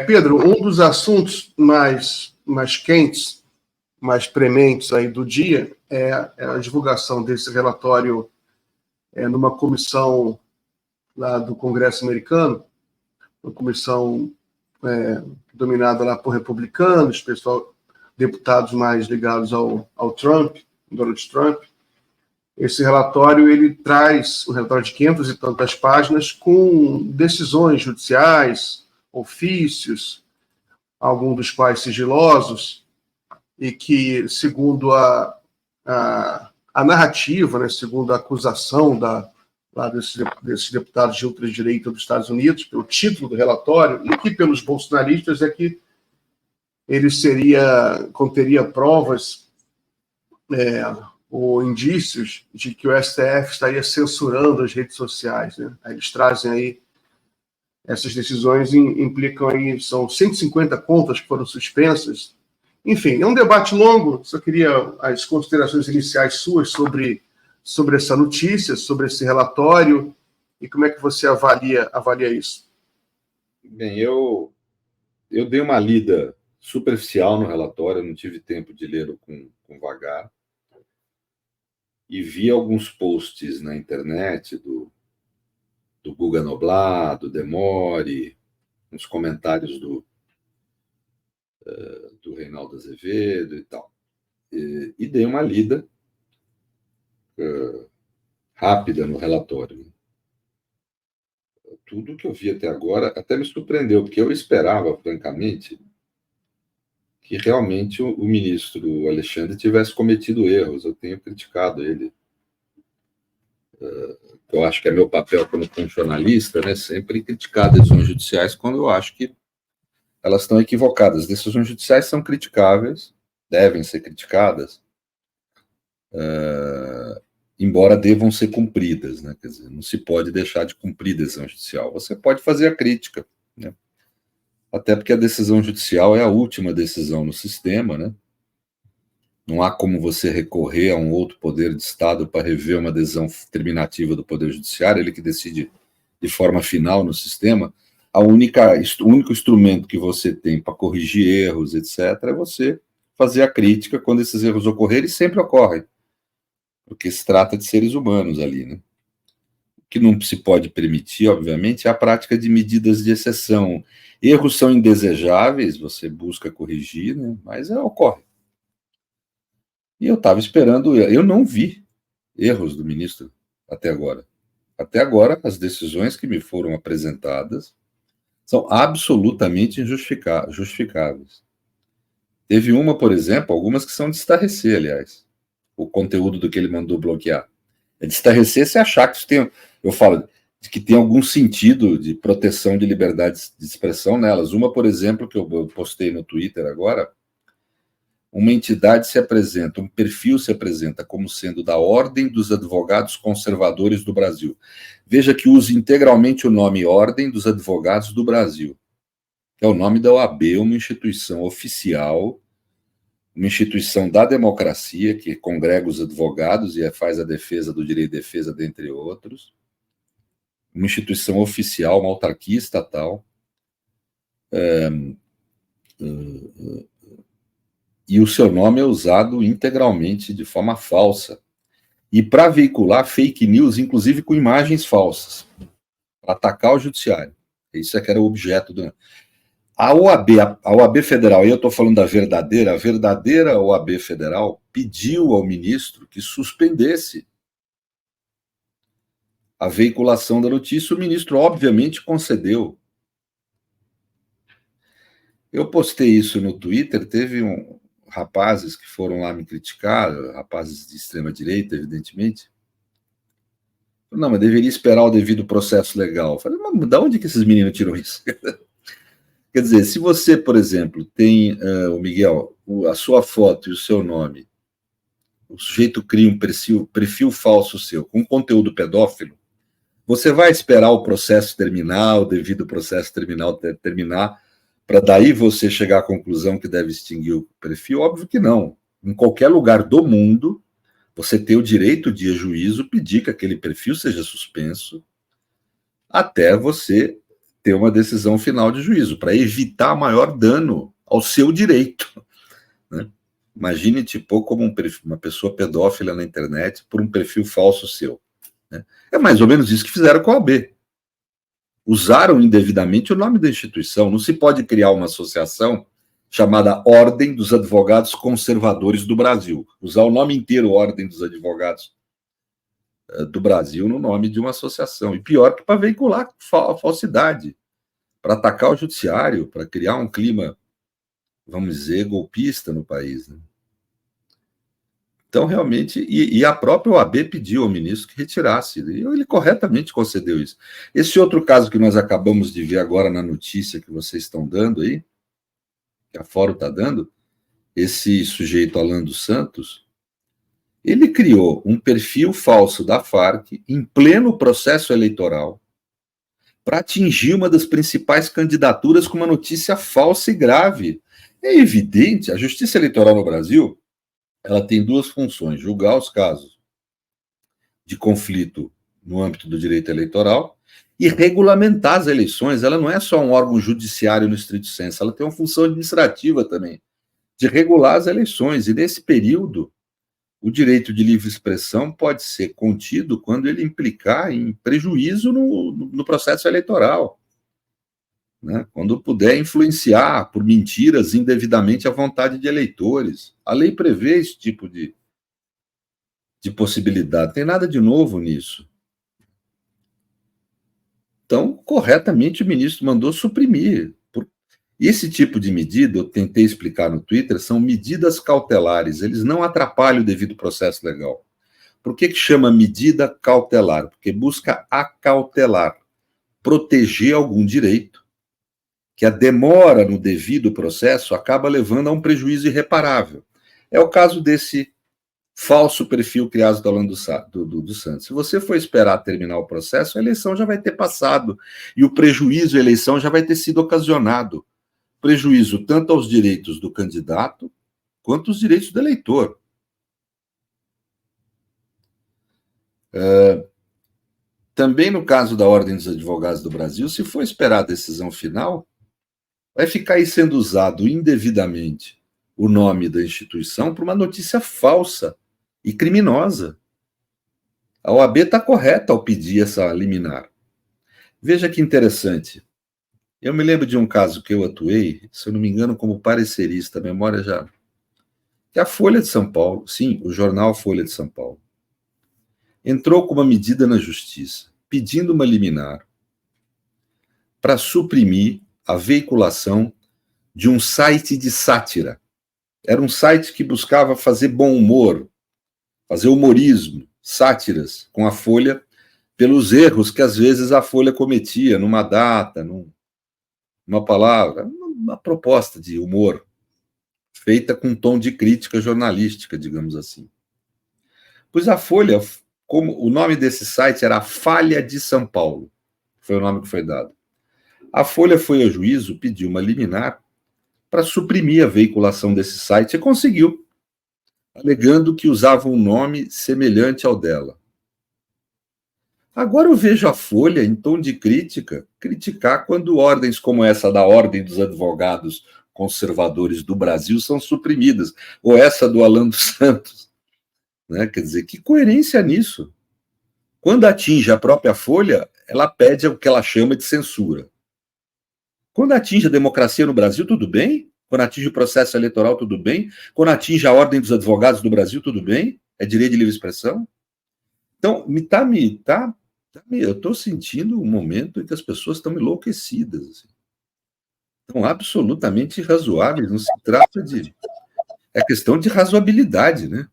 Pedro, um dos assuntos mais quentes, mais prementes aí do dia é a divulgação desse relatório numa comissão lá do Congresso americano, uma comissão dominada lá por republicanos, deputados mais ligados ao Trump, Donald Trump. Esse relatório, ele traz um relatório de 500 e tantas páginas com decisões judiciais, ofícios, alguns dos quais sigilosos, e que, segundo a narrativa, né, segundo a acusação lá desses deputados de ultradireita dos Estados Unidos, pelo título do relatório, e que pelos bolsonaristas é que ele conteria provas ou indícios de que o STF estaria censurando as redes sociais, né? Eles trazem aí essas decisões, implicam aí, são 150 contas que foram suspensas. Enfim, é um debate longo, só queria as considerações iniciais suas sobre essa notícia, sobre esse relatório, e como é que você avalia isso? Bem, eu dei uma lida superficial no relatório, não tive tempo de lê-lo com vagar, e vi alguns posts na internet do Guga Noblat, do Demore, uns comentários do Reinaldo Azevedo e tal. E dei uma lida rápida no relatório. Tudo que eu vi até agora até me surpreendeu, porque eu esperava, francamente, que realmente o ministro Alexandre tivesse cometido erros. Eu tenho criticado ele. Eu acho que é meu papel como constitucionalista, né, sempre criticar decisões judiciais quando eu acho que elas estão equivocadas. Decisões judiciais são criticáveis, devem ser criticadas, embora devam ser cumpridas, né? Quer dizer, não se pode deixar de cumprir decisão judicial. Você pode fazer a crítica, né? Até porque a decisão judicial é a última decisão no sistema, né? Não há como você recorrer a um outro poder de Estado para rever uma decisão terminativa do Poder Judiciário, ele que decide de forma final no sistema. O único instrumento que você tem para corrigir erros, etc., é você fazer a crítica quando esses erros ocorrerem, e sempre ocorrem, porque se trata de seres humanos ali, né? O que não se pode permitir, obviamente, é a prática de medidas de exceção. Erros são indesejáveis, você busca corrigir, né? Mas ocorre. E eu estava esperando, eu não vi erros do ministro até agora. Até agora, as decisões que me foram apresentadas são absolutamente justificáveis. Teve uma, por exemplo, algumas que são de estarrecer, aliás, o conteúdo do que ele mandou bloquear. É de estarrecer se achar que isso tem, eu falo, de que tem algum sentido de proteção de liberdade de expressão nelas. Uma, por exemplo, que eu postei no Twitter agora, uma entidade se apresenta, um perfil se apresenta como sendo da Ordem dos Advogados Conservadores do Brasil. Veja que usa integralmente o nome Ordem dos Advogados do Brasil, que é o nome da OAB, uma instituição oficial, uma instituição da democracia, que congrega os advogados e faz a defesa do direito de defesa, dentre outros. Uma instituição oficial, uma autarquia estatal. E o seu nome é usado integralmente de forma falsa. E para veicular fake news, inclusive com imagens falsas, para atacar o judiciário. Isso é que era o objeto do... A OAB Federal, e eu estou falando da verdadeira, a verdadeira OAB Federal pediu ao ministro que suspendesse a veiculação da notícia. O ministro, obviamente, concedeu. Eu postei isso no Twitter, teve rapazes que foram lá me criticar, rapazes de extrema-direita, evidentemente. Não, mas deveria esperar o devido processo legal. Eu falei, mas de onde que esses meninos tiram isso? Quer dizer, se você, por exemplo, tem, o Miguel, a sua foto e o seu nome, o sujeito cria um perfil falso seu, com conteúdo pedófilo, você vai esperar o processo terminar, o devido processo terminar, para daí você chegar à conclusão que deve extinguir o perfil? Óbvio que não. Em qualquer lugar do mundo, você tem o direito de, a juízo, pedir que aquele perfil seja suspenso até você ter uma decisão final de juízo, para evitar maior dano ao seu direito. Né? Imagine te pôr como uma pessoa pedófila na internet por um perfil falso seu. Né? É mais ou menos isso que fizeram com a OAB. Usaram indevidamente o nome da instituição. Não se pode criar uma associação chamada Ordem dos Advogados Conservadores do Brasil. Usar o nome inteiro, Ordem dos Advogados do Brasil, no nome de uma associação. E pior que para veicular falsidade, para atacar o judiciário, para criar um clima, vamos dizer, golpista no país. Né? Então, realmente, e a própria OAB pediu ao ministro que retirasse, e ele corretamente concedeu isso. Esse outro caso que nós acabamos de ver agora na notícia que vocês estão dando aí, que a Fórum está dando, esse sujeito Alan dos Santos, ele criou um perfil falso da Farc em pleno processo eleitoral para atingir uma das principais candidaturas com uma notícia falsa e grave. É evidente, a Justiça Eleitoral no Brasil, ela tem duas funções: julgar os casos de conflito no âmbito do direito eleitoral e regulamentar as eleições. Ela não é só um órgão judiciário no estrito sensu, ela tem uma função administrativa também, de regular as eleições. E nesse período, o direito de livre expressão pode ser contido quando ele implicar em prejuízo no processo eleitoral, né? Quando puder influenciar por mentiras indevidamente a vontade de eleitores. A lei prevê esse tipo de possibilidade, não tem nada de novo nisso. Então, corretamente, o ministro mandou suprimir. E esse tipo de medida, eu tentei explicar no Twitter, são medidas cautelares, eles não atrapalham o devido processo legal. Por que chama medida cautelar? Porque busca acautelar, proteger algum direito, que a demora no devido processo acaba levando a um prejuízo irreparável. É o caso desse falso perfil criado do Alan dos Santos. Se você for esperar terminar o processo, a eleição já vai ter passado, e o prejuízo à eleição já vai ter sido ocasionado. Prejuízo tanto aos direitos do candidato quanto aos direitos do eleitor. Também no caso da Ordem dos Advogados do Brasil, se for esperar a decisão final, vai ficar aí sendo usado indevidamente o nome da instituição para uma notícia falsa e criminosa. A OAB está correta ao pedir essa liminar. Veja que interessante. Eu me lembro de um caso que eu atuei, se eu não me engano, como parecerista, a memória já... que a Folha de São Paulo, sim, o jornal Folha de São Paulo, entrou com uma medida na Justiça, pedindo uma liminar para suprimir a veiculação de um site de sátira. Era um site que buscava fazer bom humor, fazer humorismo, sátiras com a Folha, pelos erros que às vezes a Folha cometia numa data, uma palavra, uma proposta de humor, feita com um tom de crítica jornalística, digamos assim. Pois a Folha, como o nome desse site era Falha de São Paulo, foi o nome que foi dado. A Folha foi ao juízo, pediu uma liminar para suprimir a veiculação desse site e conseguiu, alegando que usava um nome semelhante ao dela. Agora eu vejo a Folha, em tom de crítica, criticar quando ordens como essa da Ordem dos Advogados Conservadores do Brasil são suprimidas, ou essa do Alan dos Santos. Né? Quer dizer, que coerência nisso? Quando atinge a própria Folha, ela pede o que ela chama de censura. Quando atinge a democracia no Brasil, tudo bem? Quando atinge o processo eleitoral, tudo bem? Quando atinge a Ordem dos Advogados do Brasil, tudo bem? É direito de livre expressão? Então, eu estou sentindo um momento em que as pessoas estão enlouquecidas. Assim. Estão absolutamente irrazoáveis. Não se trata de... É questão de razoabilidade, né?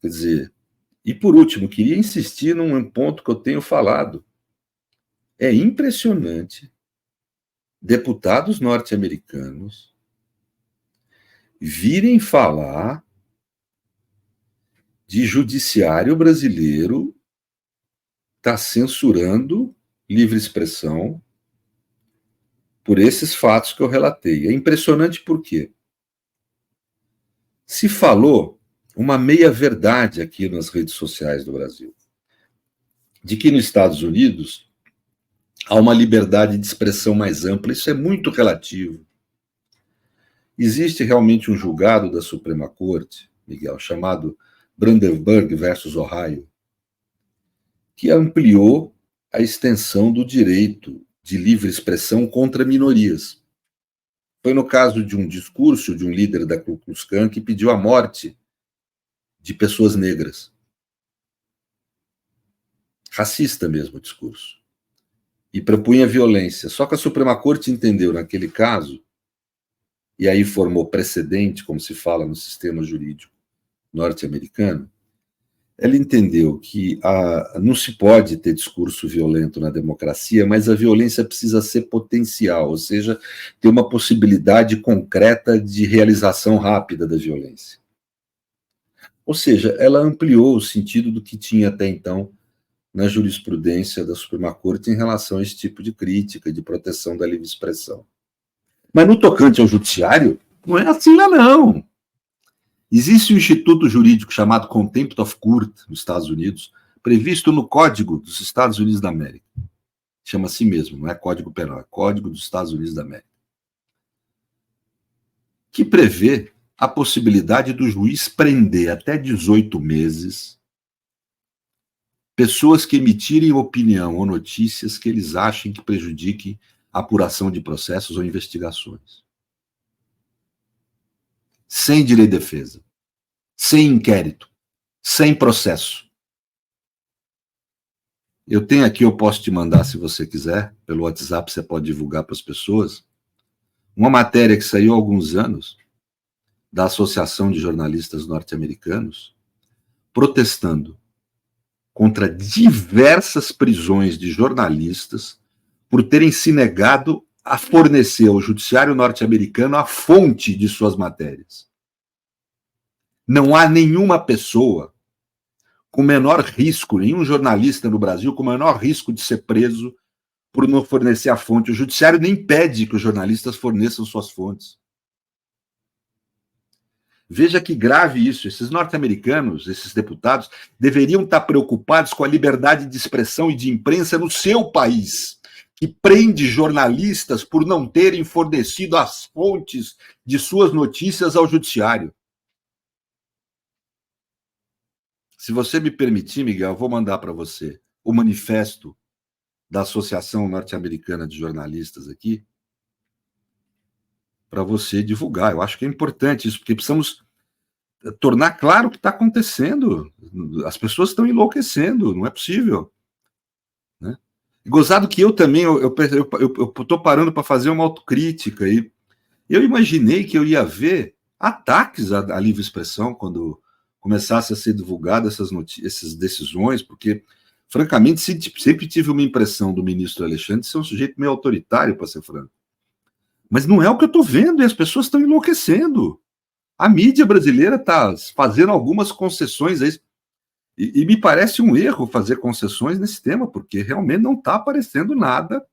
Quer dizer... E, por último, queria insistir num ponto que eu tenho falado. É impressionante deputados norte-americanos virem falar de judiciário brasileiro está censurando livre expressão por esses fatos que eu relatei. É impressionante por quê? Se falou uma meia-verdade aqui nas redes sociais do Brasil, de que nos Estados Unidos há uma liberdade de expressão mais ampla. Isso é muito relativo. Existe realmente um julgado da Suprema Corte, Miguel, chamado Brandenburg versus Ohio, que ampliou a extensão do direito de livre expressão contra minorias. Foi no caso de um discurso de um líder da Ku Klux Klan que pediu a morte de pessoas negras. Racista mesmo o discurso. E propunha violência. Só que a Suprema Corte entendeu naquele caso, e aí formou precedente, como se fala no sistema jurídico norte-americano, ela entendeu que não se pode ter discurso violento na democracia, mas a violência precisa ser potencial, ou seja, ter uma possibilidade concreta de realização rápida da violência. Ou seja, ela ampliou o sentido do que tinha até então na jurisprudência da Suprema Corte em relação a esse tipo de crítica, de proteção da livre expressão. Mas no tocante ao judiciário, não é assim lá não. Existe um instituto jurídico chamado Contempt of Court, nos Estados Unidos, previsto no Código dos Estados Unidos da América. Chama assim mesmo, não é Código Penal, é Código dos Estados Unidos da América. Que prevê a possibilidade do juiz prender até 18 meses pessoas que emitirem opinião ou notícias que eles achem que prejudiquem a apuração de processos ou investigações. Sem direito de defesa, sem inquérito, sem processo. Eu tenho aqui, eu posso te mandar, se você quiser, pelo WhatsApp, você pode divulgar para as pessoas, uma matéria que saiu há alguns anos, da Associação de Jornalistas Norte-Americanos, protestando contra diversas prisões de jornalistas por terem se negado a fornecer ao judiciário norte-americano a fonte de suas matérias. Não há nenhuma pessoa com menor risco, nenhum jornalista no Brasil com menor risco de ser preso por não fornecer a fonte. O judiciário nem pede que os jornalistas forneçam suas fontes. Veja que grave isso. Esses norte-americanos, esses deputados, deveriam estar preocupados com a liberdade de expressão e de imprensa no seu país, que prende jornalistas por não terem fornecido as fontes de suas notícias ao judiciário. Se você me permitir, Miguel, eu vou mandar para você o manifesto da Associação Norte-Americana de Jornalistas aqui, para você divulgar. Eu acho que é importante isso, porque precisamos tornar claro o que está acontecendo. As pessoas estão enlouquecendo, não é possível. Né? Gozado que eu também, eu estou parando para fazer uma autocrítica. E eu imaginei que eu ia ver ataques à livre expressão quando começasse a ser divulgadas essas decisões, porque, francamente, sempre tive uma impressão do ministro Alexandre de ser um sujeito meio autoritário, para ser franco. Mas não é o que eu estou vendo, e as pessoas estão enlouquecendo. A mídia brasileira está fazendo algumas concessões aí, e me parece um erro fazer concessões nesse tema, porque realmente não está aparecendo nada